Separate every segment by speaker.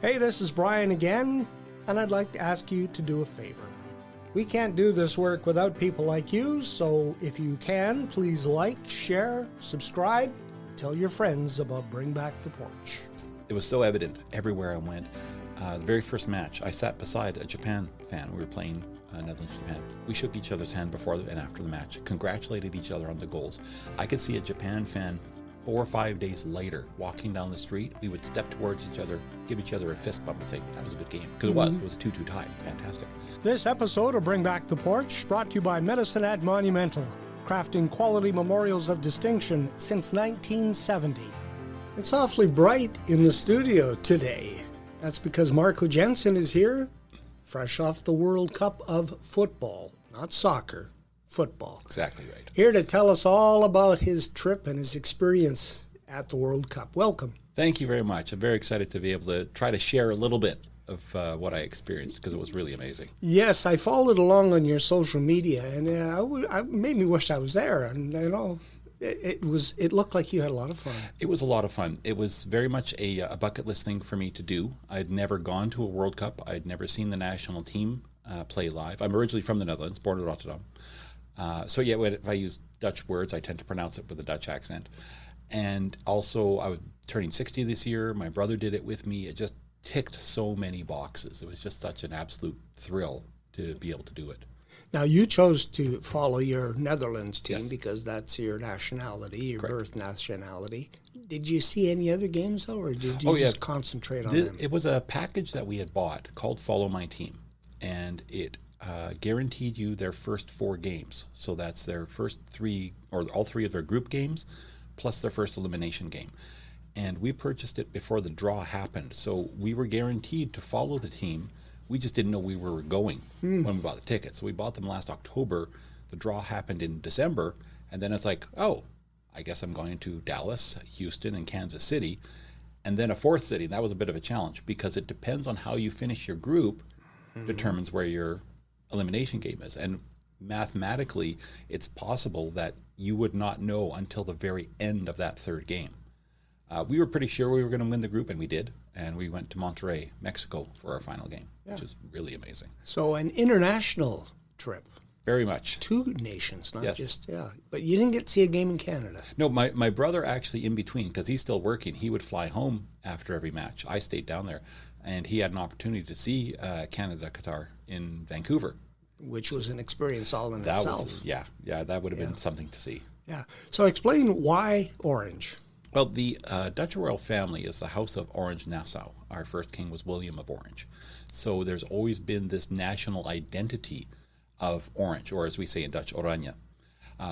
Speaker 1: Hey, this is Brian again, and I'd like to ask you to do a favor. We can't do this work without people like you, so if you can, please like, share, subscribe, and tell your friends about Bring Back the Porch.
Speaker 2: It was so evident everywhere I went. The very first match, I sat beside a Japan fan. We were playing Netherlands-Japan. We shook each other's hand before and after the match, congratulated each other on the goals. I could see a Japan fan 4 or 5 days later walking down the street. We would step towards each other, give each other a fist bump and say, that was a good game. Because it was a 2-2 tie. It's fantastic.
Speaker 1: This episode of Bring Back the Porch brought to you by Medicine At Monumental, crafting quality memorials of distinction since 1970. It's awfully bright in the studio today. That's because Marco Jensen is here, fresh off the World Cup of football, not soccer. Football.
Speaker 2: Exactly right.
Speaker 1: Here to tell us all about his trip and his experience at the World Cup. Welcome.
Speaker 2: Thank you very much. I'm very excited to be able to try to share a little bit of what I experienced because it was really amazing.
Speaker 1: Yes, I followed along on your social media, and I made me wish I was there. And you know, it looked like you had a lot of fun.
Speaker 2: It was a lot of fun. It was very much a bucket list thing for me to do. I'd never gone to a World Cup. I'd never seen the national team play live. I'm originally from the Netherlands, born in Rotterdam. So yeah, if I use Dutch words, I tend to pronounce it with a Dutch accent. And also, I was turning 60 this year. My brother did it with me. It just ticked so many boxes. It was just such an absolute thrill to be able to do it.
Speaker 1: Now, you chose to follow your Netherlands team
Speaker 2: Yes.
Speaker 1: because that's your nationality, your
Speaker 2: Correct.
Speaker 1: birth nationality. Did you see any other games, though, or did you just concentrate on them?
Speaker 2: It was a package that we had bought called Follow My Team. And it guaranteed you their first 4 games. So that's their first 3, or all 3 of their group games, plus their first elimination game. And we purchased it before the draw happened. So we were guaranteed to follow the team. We just didn't know we were going when we bought the tickets. So we bought them last October. The draw happened in December. And then it's like, oh, I guess I'm going to Dallas, Houston, and Kansas City. And then a 4th city. That was a bit of a challenge because it depends on how you finish your group determines where your elimination game is. And mathematically, it's possible that you would not know until the very end of that 3rd game. We were pretty sure we were going to win the group, and we did. And we went to Monterrey, Mexico for our final game, which is really amazing.
Speaker 1: So an international trip.
Speaker 2: Very much.
Speaker 1: 2 nations, not
Speaker 2: Yes.
Speaker 1: just, But you didn't get to see a game in Canada.
Speaker 2: No, my brother actually in between, because he's still working, he would fly home after every match. I stayed down there, and he had an opportunity to see Canada, Qatar in Vancouver.
Speaker 1: Which was an experience all in
Speaker 2: That
Speaker 1: itself.
Speaker 2: was, that would have been something to see.
Speaker 1: Yeah. So explain why orange.
Speaker 2: Well, the Dutch royal family is the House of Orange-Nassau. Our first king was William of Orange. So there's always been this national identity of orange, or as we say in Dutch, oranje.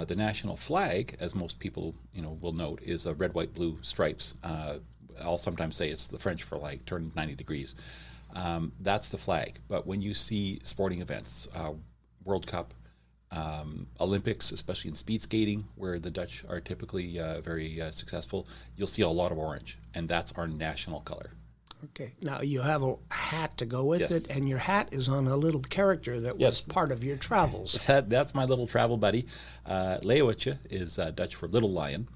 Speaker 2: The national flag, as most people will note, is a red, white, blue stripes. I'll sometimes say it's the French flag turned 90 degrees. That's the flag. But when you see sporting events, World Cup, Olympics, especially in speed skating, where the Dutch are typically very successful, you'll see a lot of orange, and that's our national color.
Speaker 1: Okay. Now, you have a hat to go with
Speaker 2: Yes.
Speaker 1: it, and your hat is on a little character that was
Speaker 2: Yes.
Speaker 1: part of your travels.
Speaker 2: That's my little travel buddy. Leeuwtje is Dutch for little lion.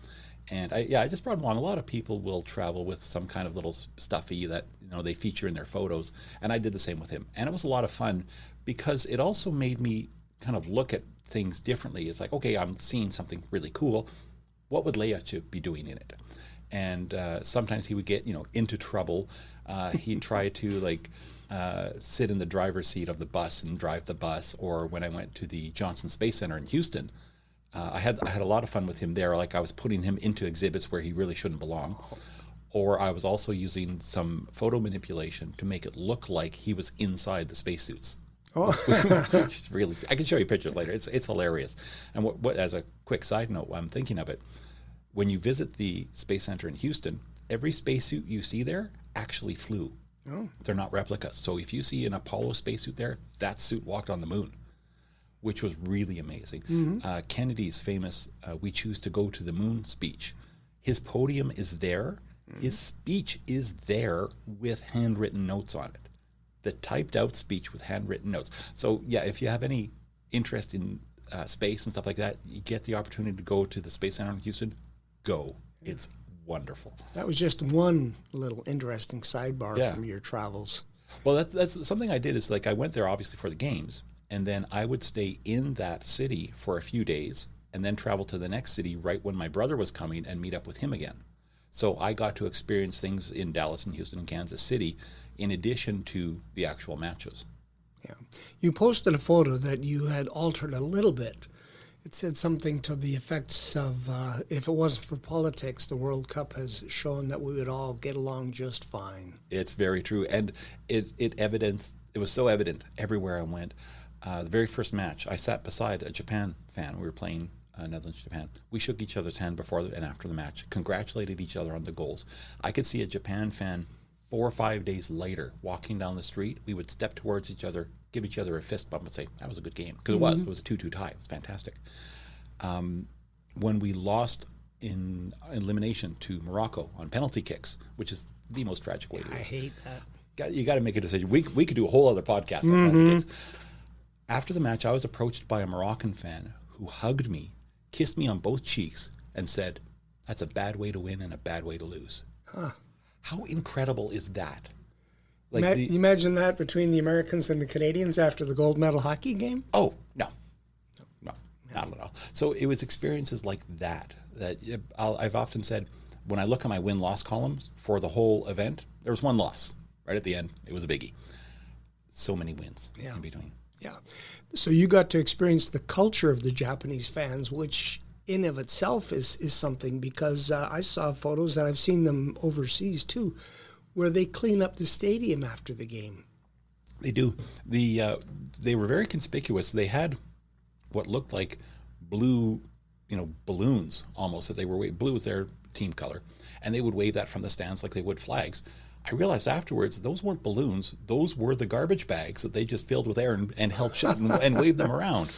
Speaker 2: And I just brought him on. A lot of people will travel with some kind of little stuffy that they feature in their photos, and I did the same with him. And it was a lot of fun because it also made me kind of look at things differently. It's like, okay, I'm seeing something really cool. What would Leeuwtje be doing in it? And sometimes he would get into trouble. He'd try to sit in the driver's seat of the bus and drive the bus. Or when I went to the Johnson Space Center in Houston, I had a lot of fun with him there. Like I was putting him into exhibits where he really shouldn't belong. Or I was also using some photo manipulation to make it look like he was inside the spacesuits.
Speaker 1: Oh.
Speaker 2: Which is really, I can show you pictures later. It's hilarious. And what as a quick side note, I'm thinking of it, when you visit the Space Center in Houston, every spacesuit you see there actually flew.
Speaker 1: Oh.
Speaker 2: They're not replicas. So if you see an Apollo spacesuit there, that suit walked on the moon, which was really amazing. Mm-hmm. Kennedy's famous "We Choose to Go to the Moon" speech, his podium is there. Mm-hmm. His speech is there with handwritten notes on it. The typed out speech with handwritten notes. So yeah, if you have any interest in space and stuff like that, you get the opportunity to go to the Space Center in Houston, go. It's wonderful.
Speaker 1: That was just one little interesting sidebar
Speaker 2: Yeah.
Speaker 1: from your travels.
Speaker 2: Well, that's something I did is like I went there obviously for the games, and then I would stay in that city for a few days and then travel to the next city right when my brother was coming and meet up with him again. So I got to experience things in Dallas and Houston and Kansas City in addition to the actual matches.
Speaker 1: Yeah. You posted a photo that you had altered a little bit. It said something to the effects of, if it wasn't for politics, the World Cup has shown that we would all get along just fine.
Speaker 2: It's very true. And it was so evident everywhere I went. The very first match, I sat beside a Japan fan. We were playing Netherlands, Japan. We shook each other's hand before and after the match, congratulated each other on the goals. I could see a Japan fan 4 or 5 days later walking down the street. We would step towards each other, give each other a fist bump and say, that was a good game. Because it was a 2-2 tie. It was fantastic. When we lost in elimination to Morocco on penalty kicks, which is the most tragic way to lose.
Speaker 1: I hate that.
Speaker 2: You got to make a decision. We could do a whole other podcast on penalty kicks. After the match, I was approached by a Moroccan fan who hugged me, kissed me on both cheeks, and said, that's a bad way to win and a bad way to lose.
Speaker 1: Huh.
Speaker 2: How incredible is that?
Speaker 1: You imagine that between the Americans and the Canadians after the gold medal hockey game?
Speaker 2: Oh, no, not at all. So it was experiences like that I've often said, when I look at my win-loss columns for the whole event, there was one loss right at the end. It was a biggie. So many wins in between.
Speaker 1: Yeah. So you got to experience the culture of the Japanese fans, which in of itself is something, because I saw photos, and I've seen them overseas too, where they clean up the stadium after the game.
Speaker 2: They do. They were very conspicuous. They had what looked like blue, balloons almost that they were blue was their team color, and they would wave that from the stands like they would flags. I realized afterwards those weren't balloons; those were the garbage bags that they just filled with air and held shut and waved them around.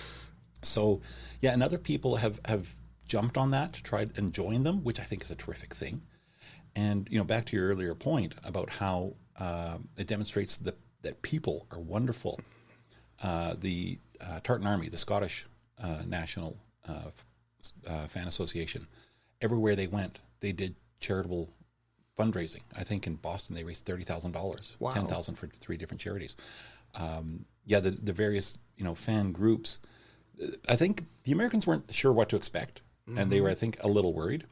Speaker 2: So, yeah, and other people have jumped on that to try and join them, which I think is a terrific thing. And back to your earlier point about how it demonstrates that people are wonderful. The Tartan Army, the Scottish National Fan Association, everywhere they went, they did charitable fundraising. I think in Boston they raised $30,000,
Speaker 1: Wow.
Speaker 2: $10,000 for 3 different charities. The various fan groups. I think the Americans weren't sure what to expect, and they were, I think, a little worried.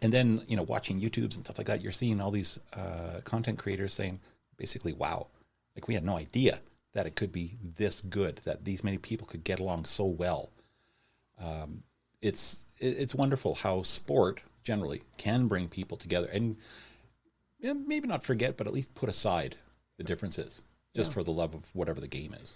Speaker 2: And then, watching YouTubes and stuff like that, you're seeing all these content creators saying, basically, wow, like we had no idea that it could be this good, that these many people could get along so well. It's wonderful how sport generally can bring people together and maybe not forget, but at least put aside the differences just for the love of whatever the game is.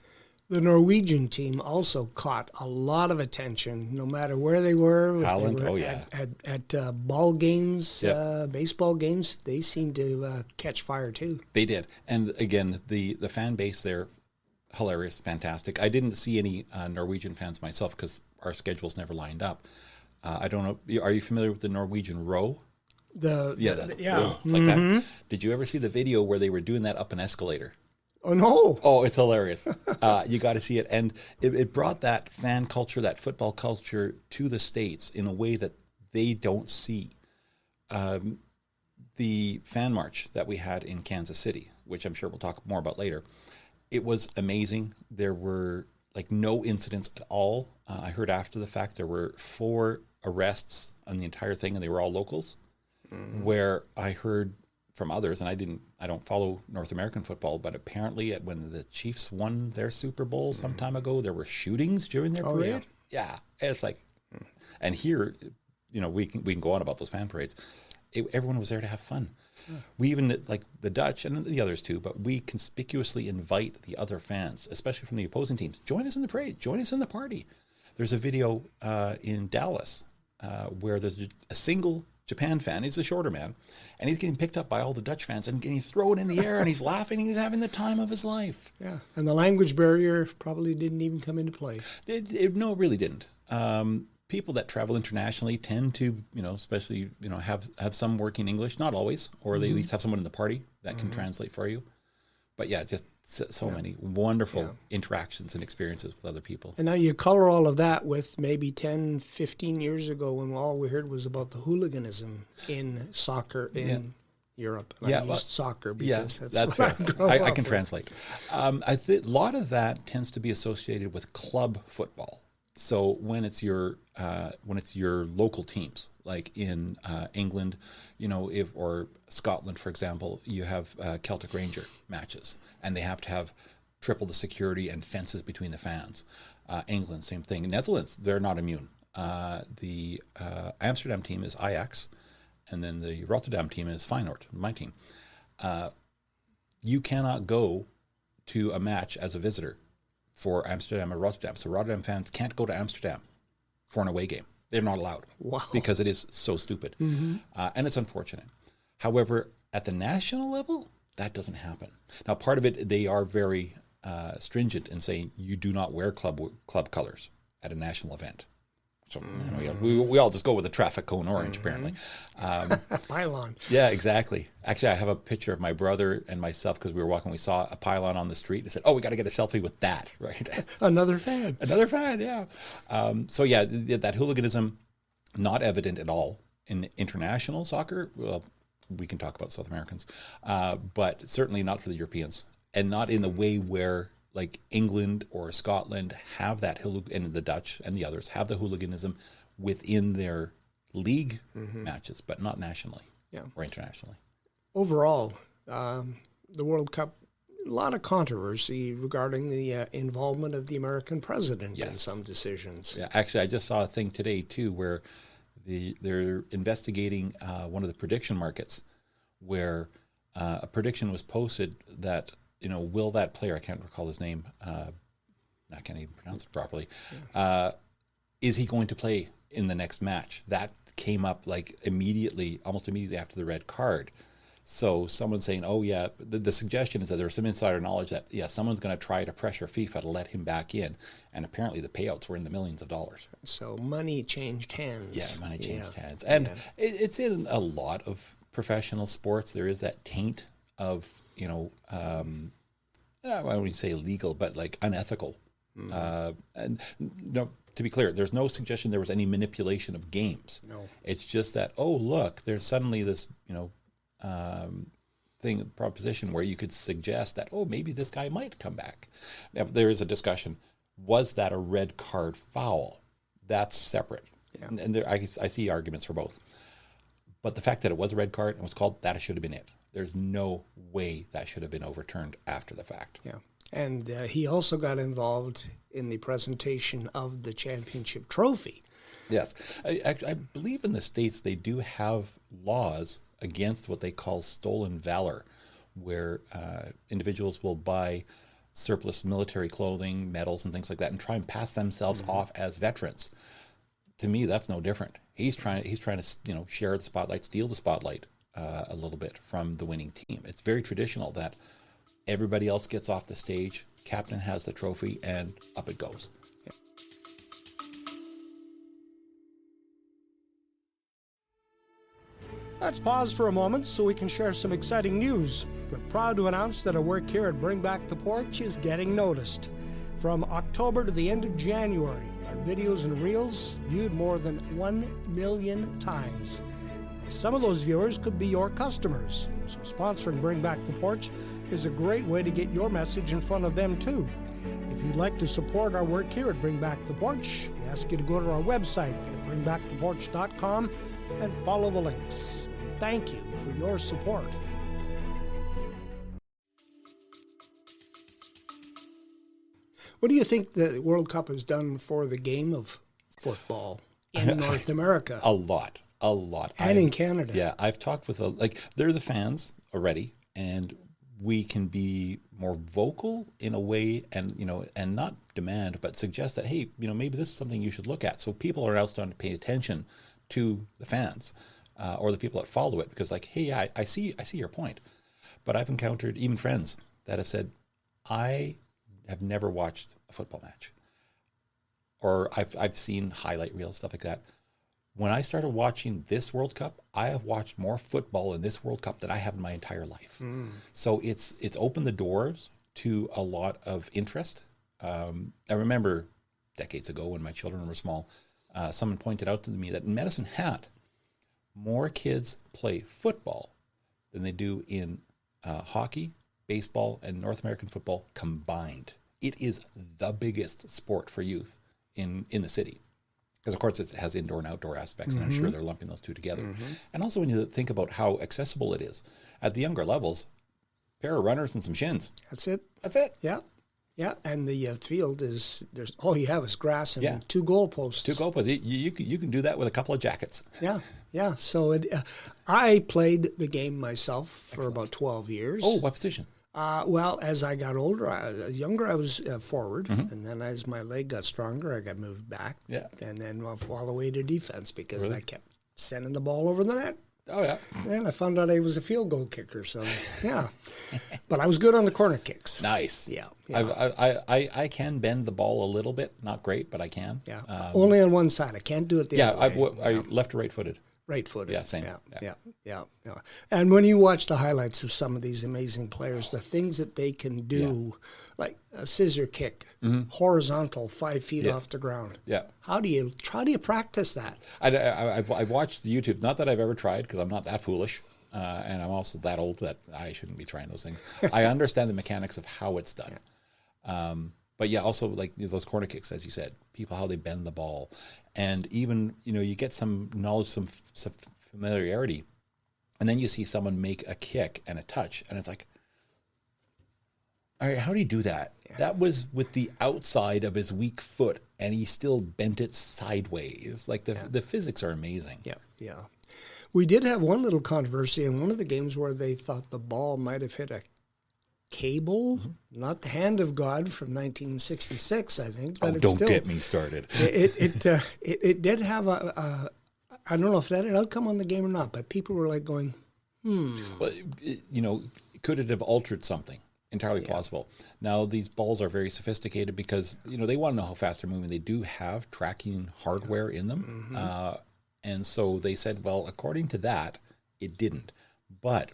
Speaker 1: The Norwegian team also caught a lot of attention, no matter where they were.
Speaker 2: Holland,
Speaker 1: they were at ball games, baseball games, they seemed to catch fire too.
Speaker 2: They did. And again, the fan base there, hilarious, fantastic. I didn't see any Norwegian fans myself because our schedules never lined up. I don't know. Are you familiar with the Norwegian row? Like that. Did you ever see the video where they were doing that up an escalator?
Speaker 1: Oh, no.
Speaker 2: Oh, it's hilarious. You got to see it. And it brought that fan culture, that football culture to the States in a way that they don't see. The fan march that we had in Kansas City, which I'm sure we'll talk more about later, it was amazing. There were no incidents at all. I heard after the fact there were 4 arrests on the entire thing, and they were all locals, where I heard from others, and I don't follow North American football, but apparently when the Chiefs won their Super Bowl some time ago, there were shootings during their parade. Yeah, it's like, and here, we can go on about those fan parades. Everyone was there to have fun. We even, like the Dutch and the others too, but we conspicuously invite the other fans, especially from the opposing teams, join us in the parade, join us in the party. There's a video in Dallas where there's a single Japan fan. He's a shorter man, and he's getting picked up by all the Dutch fans and getting thrown in the air, and he's laughing, and he's having the time of his life. Yeah,
Speaker 1: and the language barrier probably didn't even come into play.
Speaker 2: No, it really didn't. People that travel internationally tend to, especially, have some working English, not always, or they at least have someone in the party that can translate for you. But yeah, just so many wonderful interactions and experiences with other people.
Speaker 1: And now you color all of that with maybe 10, 15 years ago when all we heard was about the hooliganism in soccer in Europe. And I used soccer because that's
Speaker 2: fair.
Speaker 1: what
Speaker 2: I can translate. I think a lot of that tends to be associated with club football. So when it's your local teams, like in England, or Scotland, for example, you have Celtic Ranger matches, and they have to have triple the security and fences between the fans. England, same thing. Netherlands, they're not immune. The Amsterdam team is Ajax, and then the Rotterdam team is Feyenoord, my team. You cannot go to a match as a visitor for Amsterdam or Rotterdam. So Rotterdam fans can't go to Amsterdam for an away game. They're not allowed.
Speaker 1: Wow.
Speaker 2: Because it is so stupid. And it's unfortunate. However, at the national level, that doesn't happen. Now, part of it, they are very stringent in saying you do not wear club colors at a national event. So we all just go with the traffic cone orange, apparently.
Speaker 1: Pylon.
Speaker 2: Yeah, exactly. Actually, I have a picture of my brother and myself because we were walking. We saw a pylon on the street and said, "Oh, we got to get a selfie with that." Right?
Speaker 1: Another fan.
Speaker 2: Another fan. Yeah. That hooliganism, not evident at all in international soccer. Well, we can talk about South Americans, but certainly not for the Europeans, and not in the way where, like, England or Scotland have that and the Dutch and the others have the hooliganism within their league matches, but not nationally or internationally.
Speaker 1: Overall, the World Cup, a lot of controversy regarding the involvement of the American president in some decisions.
Speaker 2: Yeah, actually, I just saw a thing today too where they're investigating one of the prediction markets where a prediction was posted that, will that player, I can't recall his name, I can't even pronounce it properly, is he going to play in the next match? That came up like almost immediately after the red card. So someone's saying, the suggestion is that there's some insider knowledge that, someone's going to try to pressure FIFA to let him back in. And apparently the payouts were in the millions of dollars.
Speaker 1: So money changed hands.
Speaker 2: Yeah, money changed hands. And it's in a lot of professional sports. There is that taint of, I wouldn't say illegal, but like unethical. And to be clear, there's no suggestion there was any manipulation of games.
Speaker 1: No.
Speaker 2: It's just that, look, there's suddenly this, proposition where you could suggest that, maybe this guy might come back. Now, there is a discussion. Was that a red card foul? That's separate. Yeah. And there, I see arguments for both. But the fact that it was a red card and was called, that should have been it. There's no way that should have been overturned after the fact.
Speaker 1: Yeah. And he also got involved in the presentation of the championship trophy.
Speaker 2: Yes. I believe in the States they do have laws against what they call stolen valor, where individuals will buy surplus military clothing, medals, and things like that, and try and pass themselves off as veterans. To me, that's no different. He's trying to share the spotlight, steal the spotlight a little bit from the winning team. It's very traditional that everybody else gets off the stage, captain has the trophy, and up it goes. Yeah.
Speaker 1: Let's pause for a moment so we can share some exciting news. We're proud to announce that our work here at Bring Back the Porch is getting noticed. From October to the end of January, our videos and reels viewed more than 1 million times. Some of those viewers could be your customers, so sponsoring Bring Back the Porch is a great way to get your message in front of them too. If you'd like to support our work here at Bring Back the Porch, we ask you to go to our website at bringbacktheporch.com and follow the links. Thank you for your support. What do you think the World Cup has done for the game of football in North America?
Speaker 2: A lot.
Speaker 1: And in Canada.
Speaker 2: Yeah, I've talked with they're the fans already, and we can be more vocal in a way, and and not demand, but suggest that, hey, maybe this is something you should look at. So people are now starting to pay attention to the fans or the people that follow it, because hey, I see your point. But I've encountered even friends that have said, I have never watched a football match, or I've seen highlight reels, stuff like that. when I started watching this World Cup, I have watched more football in this World Cup than I have in my entire life. So it's opened the doors to a lot of interest. I remember decades ago when my children were small, someone pointed out to me that in Medicine Hat, more kids play football than they do in hockey, baseball, and North American football combined. It is the biggest sport for youth in the city. Because, of course, it has indoor and outdoor aspects, and I'm sure they're lumping those two together. And also when you think about how accessible it is, at the younger levels, pair of runners and some shins.
Speaker 1: That's it.
Speaker 2: That's it.
Speaker 1: Yeah. Yeah, and the field there's all you have is grass and 2 goalposts.
Speaker 2: 2 goalposts. You can do that with a couple of jackets.
Speaker 1: Yeah. So I played the game myself for about 12 years.
Speaker 2: Oh, what position?
Speaker 1: Well, as I got younger, I was forward, and then as my leg got stronger, I got moved back.
Speaker 2: Yeah.
Speaker 1: And then all the way to defense because I kept sending the ball over the net.
Speaker 2: Oh, yeah.
Speaker 1: And I found out I was a field goal kicker, so yeah. But I was good on the corner kicks.
Speaker 2: Nice.
Speaker 1: Yeah.
Speaker 2: I can bend the ball a little bit. Not great, but I can.
Speaker 1: Yeah. Only on one side. I can't do it the other way.
Speaker 2: I left or right-footed.
Speaker 1: Right-footed.
Speaker 2: Yeah, same.
Speaker 1: Yeah. And when you watch the highlights of some of these amazing players, the things that they can do, like a scissor kick, horizontal, 5 feet off the ground.
Speaker 2: Yeah.
Speaker 1: How do you practice that?
Speaker 2: I watched the YouTube. Not that I've ever tried, because I'm not that foolish, and I'm also that old that I shouldn't be trying those things. I understand the mechanics of how it's done. But yeah, also like those corner kicks, as you said, people, how they bend the ball. And even, you get some knowledge, some familiarity. And then you see someone make a kick and a touch. And it's like, all right, how do you do that? Yeah. That was with the outside of his weak foot, and he still bent it sideways. Like the physics are amazing.
Speaker 1: Yeah. We did have one little controversy in one of the games where they thought the ball might have hit a cable, not the hand of God from 1966, I think. But
Speaker 2: don't get me started.
Speaker 1: It did have I don't know if that had an outcome on the game or not, but people were like going,
Speaker 2: Well, could it have altered something? Entirely possible. Now, these balls are very sophisticated because, they want to know how fast they're moving. They do have tracking hardware in them. And so they said, well, according to that, it didn't. But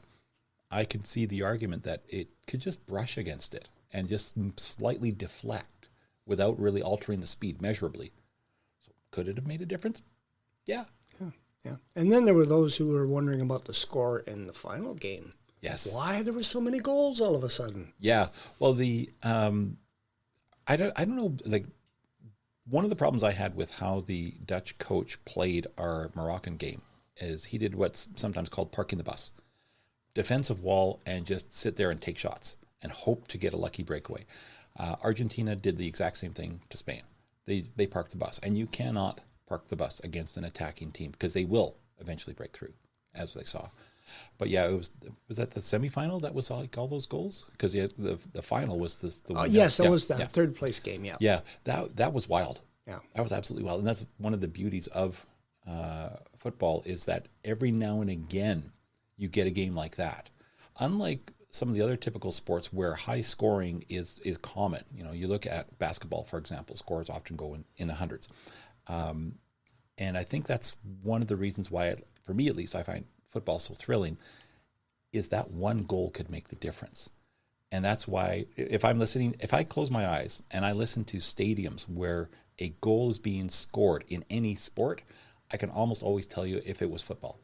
Speaker 2: I can see the argument that it could just brush against it and just slightly deflect without really altering the speed measurably. So could it have made a difference? Yeah.
Speaker 1: And then there were those who were wondering about the score in the final game.
Speaker 2: Yes.
Speaker 1: Why there were so many goals all of a sudden?
Speaker 2: Yeah. Well, I don't know. Like, one of the problems I had with how the Dutch coach played our Moroccan game is he did what's sometimes called parking the bus. Defensive wall and just sit there and take shots and hope to get a lucky breakaway. Argentina did the exact same thing to Spain. They parked the bus, and you cannot park the bus against an attacking team because they will eventually break through, as they saw. But yeah, was that the semifinal that was like all those goals? Because the final was the one.
Speaker 1: Yes, that was the third place game. Yeah,
Speaker 2: that was wild.
Speaker 1: Yeah,
Speaker 2: that was absolutely wild, and that's one of the beauties of football is that every now and again you get a game like that. Unlike some of the other typical sports where high scoring is common. You look at basketball, for example, scores often go in the hundreds. And I think that's one of the reasons why, for me at least, I find football so thrilling, is that one goal could make the difference. And that's why if I close my eyes and I listen to stadiums where a goal is being scored in any sport, I can almost always tell you if it was football,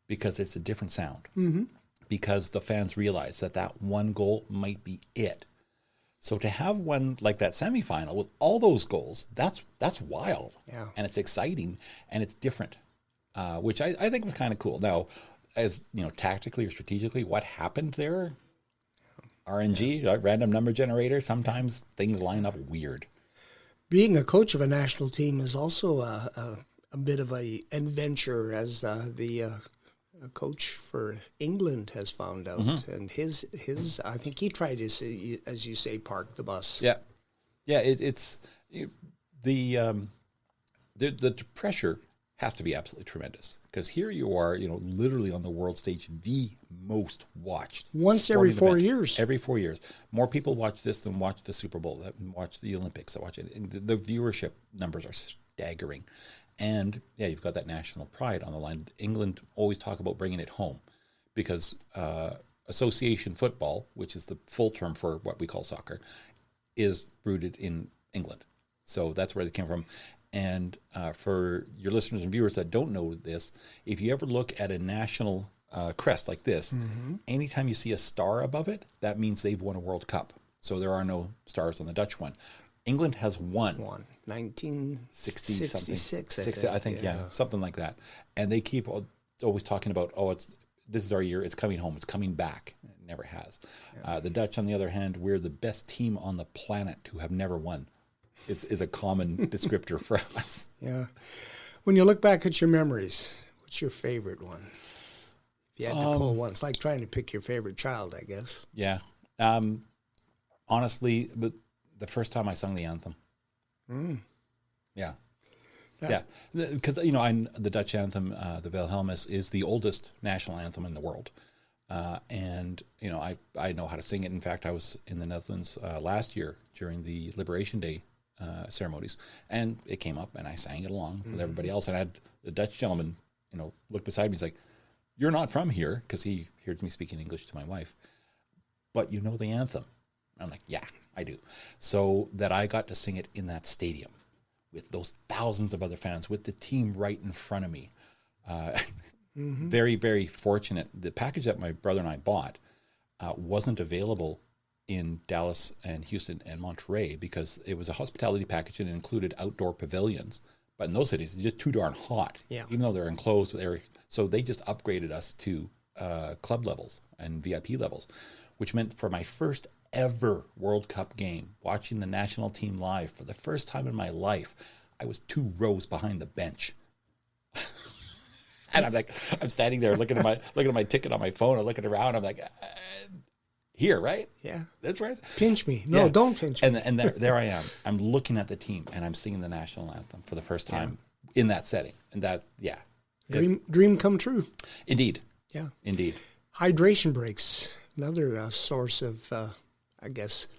Speaker 2: because it's a different sound. Because the fans realize that one goal might be it. So to have one like that semifinal with all those goals, that's wild.
Speaker 1: Yeah. And
Speaker 2: it's exciting and it's different, which I think was kind of cool. Now, as tactically or strategically, what happened there? RNG, random number generator. Sometimes things line up weird.
Speaker 1: Being a coach of a national team is also a bit of an adventure, as the coach for England has found out. And his I think he tried to, as you say, park the bus.
Speaker 2: Yeah. It's the pressure has to be absolutely tremendous, because here you are, literally on the world stage, the most watched
Speaker 1: once every 4 years.
Speaker 2: Every 4 years, more people watch this than watch the Super Bowl, that watch the Olympics, that watch it. And the viewership numbers are staggering, And yeah, you've got that national pride on the line. England always talk about bringing it home because association football, which is the full term for what we call soccer, is rooted in England. So that's where they came from. And for your listeners and viewers that don't know this, if you ever look at a national crest like this, anytime you see a star above it, that means they've won a World Cup. So there are no stars on the Dutch one. England has won.
Speaker 1: 1966,
Speaker 2: I think, yeah, something like that. And they keep always talking about, this is our year, it's coming home, it's coming back. It never has. Yeah. The Dutch, on the other hand, we're the best team on the planet who have never won, is a common descriptor for us.
Speaker 1: Yeah. When you look back at your memories, what's your favorite one? If you had to pull one, it's like trying to pick your favorite child, I guess.
Speaker 2: Yeah. Honestly, but the first time I sung the anthem. Yeah. Yeah. Because, the Dutch anthem, the Wilhelmus, is the oldest national anthem in the world. And, I know how to sing it. In fact, I was in the Netherlands last year during the Liberation Day ceremonies, and it came up, and I sang it along with everybody else. And I had the Dutch gentleman, look beside me. He's like, "You're not from here," because he hears me speaking English to my wife, "but you know the anthem." I'm like, "Yeah, I do." So that I got to sing it in that stadium with those thousands of other fans, with the team right in front of me. Very, very fortunate. The package that my brother and I bought wasn't available in Dallas and Houston and Monterey because it was a hospitality package and it included outdoor pavilions. But in those cities, it's just too darn hot, even though they're enclosed area. So they just upgraded us to club levels and VIP levels, which meant for my first ever World Cup game, watching the national team live for the first time in my life, I was 2 rows behind the bench. And I'm standing there looking at my ticket on my phone and looking around. I'm like, here, right?
Speaker 1: Yeah.
Speaker 2: That's right.
Speaker 1: Pinch me. No, don't pinch me.
Speaker 2: And there I am. I'm looking at the team and I'm singing the national anthem for the first time in that setting. And that,
Speaker 1: Dream come true.
Speaker 2: Indeed.
Speaker 1: Yeah.
Speaker 2: Indeed.
Speaker 1: Hydration breaks, another source of,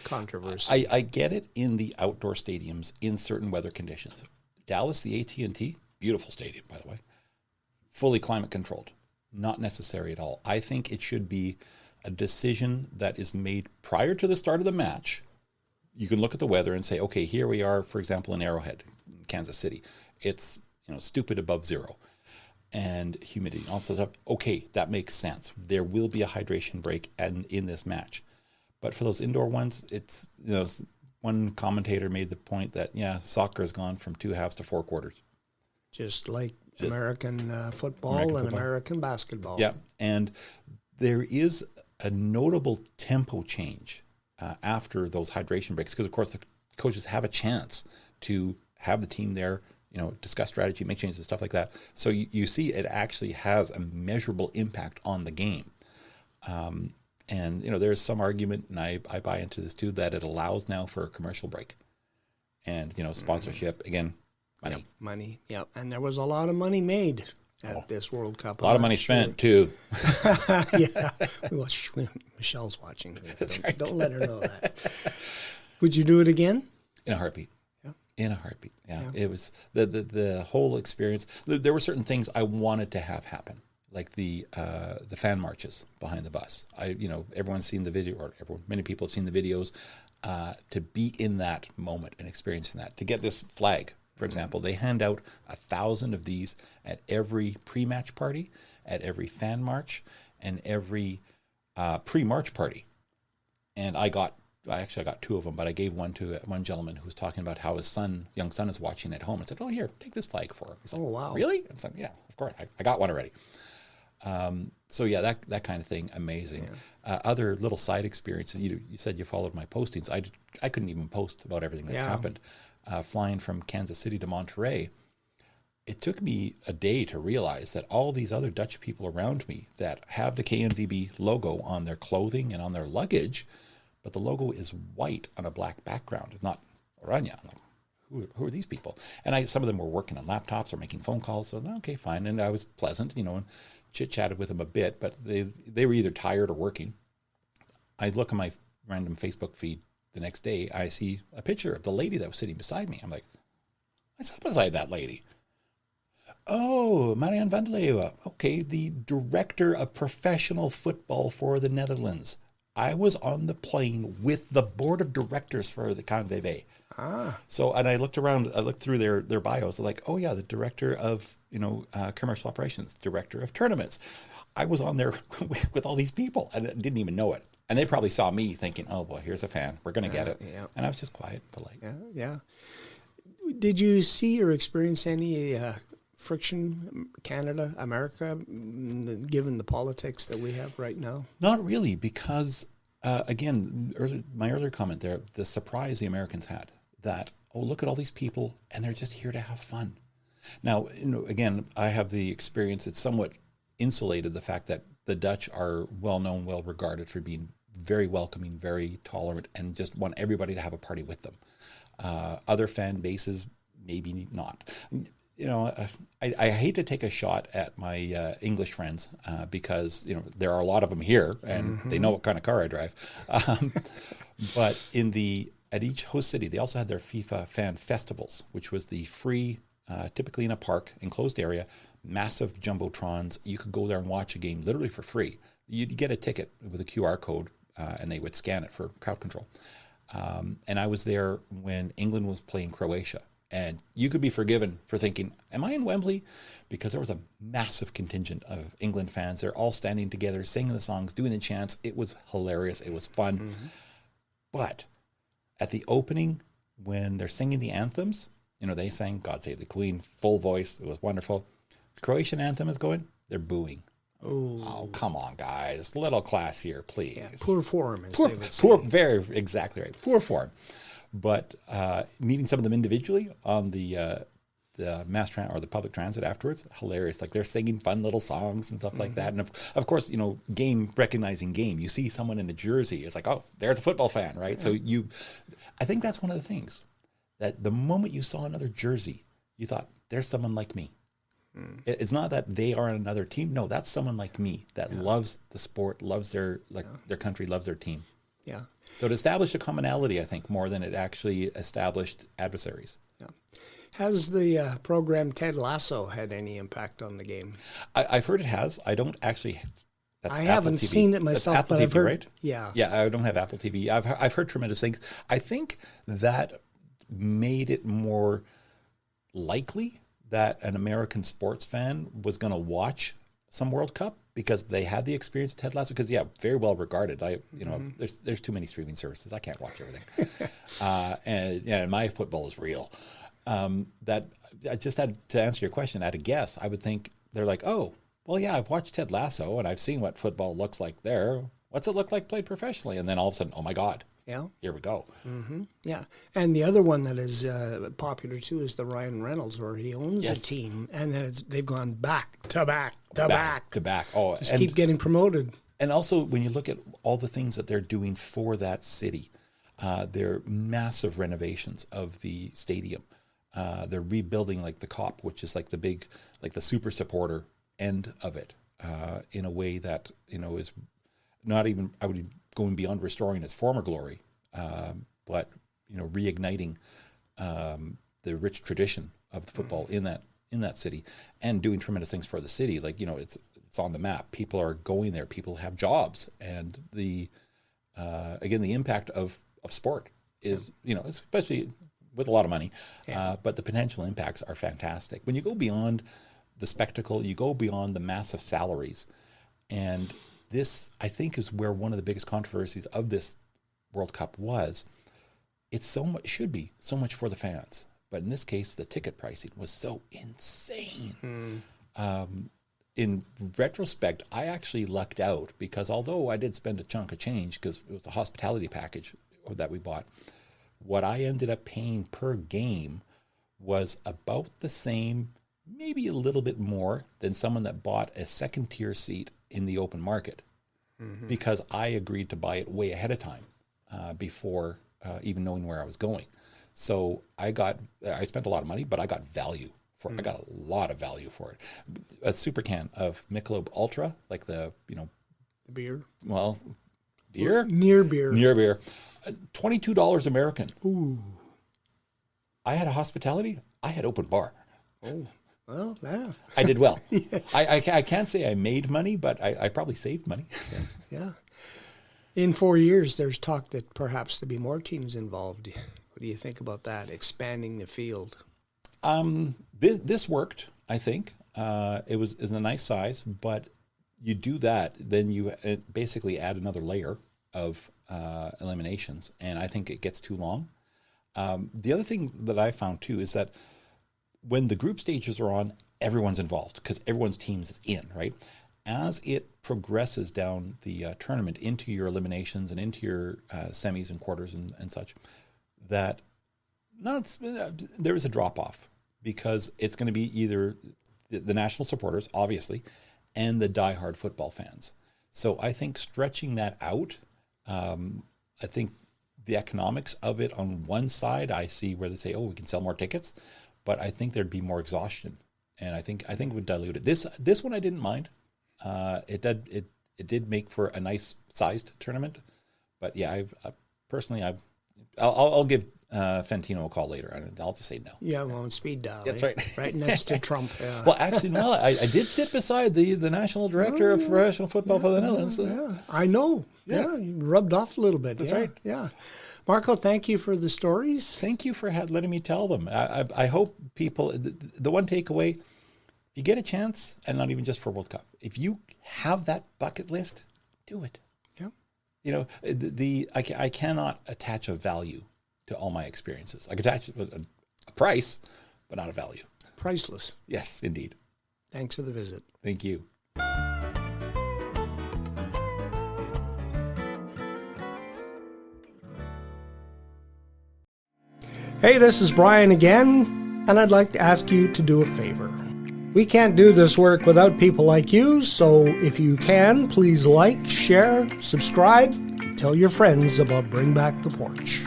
Speaker 1: controversy.
Speaker 2: I get it in the outdoor stadiums in certain weather conditions. Dallas, the AT&T, beautiful stadium, by the way, fully climate controlled. Not necessary at all. I think it should be a decision that is made prior to the start of the match. You can look at the weather and say, okay, here we are, for example, in Arrowhead, Kansas City. It's stupid above zero and humidity and all that stuff. Okay, that makes sense. There will be a hydration break in this match. But for those indoor ones, it's, one commentator made the point that, soccer has gone from 2 halves to 4 quarters.
Speaker 1: Just like American football and American basketball.
Speaker 2: Yeah, and there is a notable tempo change after those hydration breaks because, of course, the coaches have a chance to have the team there, discuss strategy, make changes and stuff like that. So you see it actually has a measurable impact on the game. And, there's some argument, and I buy into this too, that it allows now for a commercial break. And, sponsorship, again, money.
Speaker 1: Yep, money, yep. And there was a lot of money made at this World Cup.
Speaker 2: A lot of money spent, too.
Speaker 1: Yeah. Well, Michelle's watching.
Speaker 2: That's right.
Speaker 1: Don't let her know that. Would you do it again?
Speaker 2: In a heartbeat.
Speaker 1: Yeah.
Speaker 2: In a heartbeat, yeah. It was the whole experience. There were certain things I wanted to have happen, like the fan marches behind the bus. Everyone's seen the video, or many people have seen the videos. To be in that moment and experiencing that, to get this flag, for example, they hand out 1,000 of these at every pre-match party, at every fan march, and every pre-march party. And I got 2 of them, but I gave one to one gentleman who was talking about how his young son is watching at home. I said, "Oh, here, take this flag for him." He's like,
Speaker 1: "Oh, wow.
Speaker 2: Really?" And so, yeah, of course. I got one already. So yeah, that kind of thing, amazing. Yeah. Other little side experiences. You said you followed my postings. I couldn't even post about everything that happened. Flying from Kansas City to Monterey, it took me a day to realize that all these other Dutch people around me that have the KNVB logo on their clothing and on their luggage, but the logo is white on a black background. It's not Oranje. I'm like, who are these people? And some of them were working on laptops or making phone calls. So okay, fine. And I was pleasant, and chit-chatted with them a bit, but they were either tired or working. I look at my random Facebook feed the next day. I see a picture of the lady that was sitting beside me. I'm like, I sat beside that lady. Oh, Marianne van der Leeuwen. Okay, the director of professional football for the Netherlands. I was on the plane with the board of directors for the KNVB.
Speaker 1: Ah.
Speaker 2: So, and I looked around, I looked through their bios, like, oh yeah, the director of, commercial operations, director of tournaments. I was on there with all these people and didn't even know it. And they probably saw me thinking, oh boy, here's a fan. We're going to get it.
Speaker 1: Yeah.
Speaker 2: And I was just quiet, polite.
Speaker 1: Yeah. Did you see or experience any friction, Canada, America, given the politics that we have right now?
Speaker 2: Not really, because, again, my earlier comment there, the surprise the Americans had that, oh, look at all these people and they're just here to have fun. Now, again, I have the experience, it's somewhat insulated, the fact that the Dutch are well-known, well-regarded for being very welcoming, very tolerant, and just want everybody to have a party with them. Other fan bases, maybe not. I hate to take a shot at my English friends because, there are a lot of them here and they know what kind of car I drive. But at each host city, they also had their FIFA fan festivals, which was the free, typically in a park, enclosed area, massive jumbotrons. You could go there and watch a game literally for free. You'd get a ticket with a QR code and they would scan it for crowd control. And I was there when England was playing Croatia. And you could be forgiven for thinking, am I in Wembley? Because there was a massive contingent of England fans. They're all standing together, singing the songs, doing the chants. It was hilarious. It was fun. Mm-hmm. But at the opening, when they're singing the anthems, they sang God Save the Queen, full voice. It was wonderful. The Croatian anthem is going, they're booing. Oh, come on, guys. Little class here, please. Yeah,
Speaker 1: poor form, as they would say.
Speaker 2: Very, exactly right. Poor form. But meeting some of them individually on the mass transit or the public transit afterwards, hilarious. Like they're singing fun little songs and stuff like that. And of course, recognizing game. You see someone in a jersey, it's like, oh, there's a football fan, right? Yeah. So I think that's one of the things that the moment you saw another jersey, you thought, there's someone like me. It's not that they are on another team. No, that's someone like me that loves the sport, loves their country, loves their team.
Speaker 1: Yeah.
Speaker 2: So it established a commonality, I think, more than it actually established adversaries.
Speaker 1: Yeah. Has the program Ted Lasso had any impact on the game?
Speaker 2: I've heard it has. I don't actually.
Speaker 1: I haven't seen it myself,
Speaker 2: Apple
Speaker 1: but
Speaker 2: TV,
Speaker 1: I've heard.
Speaker 2: Right?
Speaker 1: Yeah.
Speaker 2: Yeah, I don't have Apple TV. I've heard tremendous things. I think that made it more likely that an American sports fan was going to watch some World Cup because they had the experience of Ted Lasso. Because very well regarded. There's too many streaming services. I can't watch everything. And my football is real. That I just had to answer your question. At a guess, I would think they're like, oh, well, yeah, I've watched Ted Lasso and I've seen what football looks like there. What's it look like played professionally? And then all of a sudden, oh my God.
Speaker 1: Yeah.
Speaker 2: Here we go.
Speaker 1: Mm-hmm. Yeah. And the other one that is popular too is the Ryan Reynolds, where he owns a team, and then they've gone back to back.
Speaker 2: Oh,
Speaker 1: just keep getting promoted.
Speaker 2: And also, when you look at all the things that they're doing for that city, they're massive renovations of the stadium. They're rebuilding like the Cop, which is like the big, like the super supporter end of it, in a way that is not even, I would be going beyond restoring its former glory, but reigniting the rich tradition of the football in that city, and doing tremendous things for the city. Like it's on the map. People are going there. People have jobs, and the impact of sport is especially with a lot of money, but the potential impacts are fantastic. When you go beyond the spectacle, you go beyond the massive salaries, and this, I think, is where one of the biggest controversies of this World Cup was. It's should be so much for the fans, but in this case, the ticket pricing was so insane. In retrospect, I actually lucked out because although I did spend a chunk of change because it was a hospitality package that we bought, what I ended up paying per game was about the same, maybe a little bit more than someone that bought a second-tier seat in the open market, because I agreed to buy it way ahead of time before even knowing where I was going. So I spent a lot of money, but I got value for it. I got a lot of value for it. A super can of Michelob Ultra, like the
Speaker 1: the beer.
Speaker 2: Well, beer?
Speaker 1: Near beer.
Speaker 2: $22 American.
Speaker 1: Ooh.
Speaker 2: I had a hospitality. I had open bar.
Speaker 1: Oh. Well, yeah.
Speaker 2: I did well. I can't say I made money, but I probably saved money.
Speaker 1: Yeah. In 4 years, there's talk that perhaps there'll be more teams involved. What do you think about that, expanding the field?
Speaker 2: This worked, I think. It was a nice size, but you do that, then you basically add another layer of eliminations, and I think it gets too long. The other thing that I found too is that when the group stages are on, everyone's involved because everyone's teams is in, right? As it progresses down the tournament into your eliminations and into your semis and quarters and such, that there is a drop-off because it's going to be either the national supporters, obviously, and the diehard football fans. So I think stretching that out, I think the economics of it on one side, I see where they say, oh, we can sell more tickets, but I think there'd be more exhaustion, and I think it would dilute it. This one I didn't mind. It did make for a nice sized tournament, but yeah, I'll give Fantino a call later, and I'll just say no.
Speaker 1: Yeah, well, on speed dial.
Speaker 2: That's right.
Speaker 1: Right next to Trump. Yeah.
Speaker 2: Well, actually, no. I did sit beside the national director of professional football for the Netherlands.
Speaker 1: Yeah, I know. Yeah, you rubbed off a little bit.
Speaker 2: That's right.
Speaker 1: Yeah. Marco, thank you for the stories.
Speaker 2: Thank you for letting me tell them. I hope people, the one takeaway, if you get a chance, and not even just for World Cup, if you have that bucket list, do it.
Speaker 1: Yeah.
Speaker 2: You know, I cannot attach a value to all my experiences. I could attach a price, but not a value.
Speaker 1: Priceless.
Speaker 2: Yes, indeed.
Speaker 1: Thanks for the visit.
Speaker 2: Thank you.
Speaker 1: Hey, this is Brian again, and I'd like to ask you to do a favor. We can't do this work without people like you, so if you can, please like, share, subscribe, and tell your friends about Bring Back the Porch.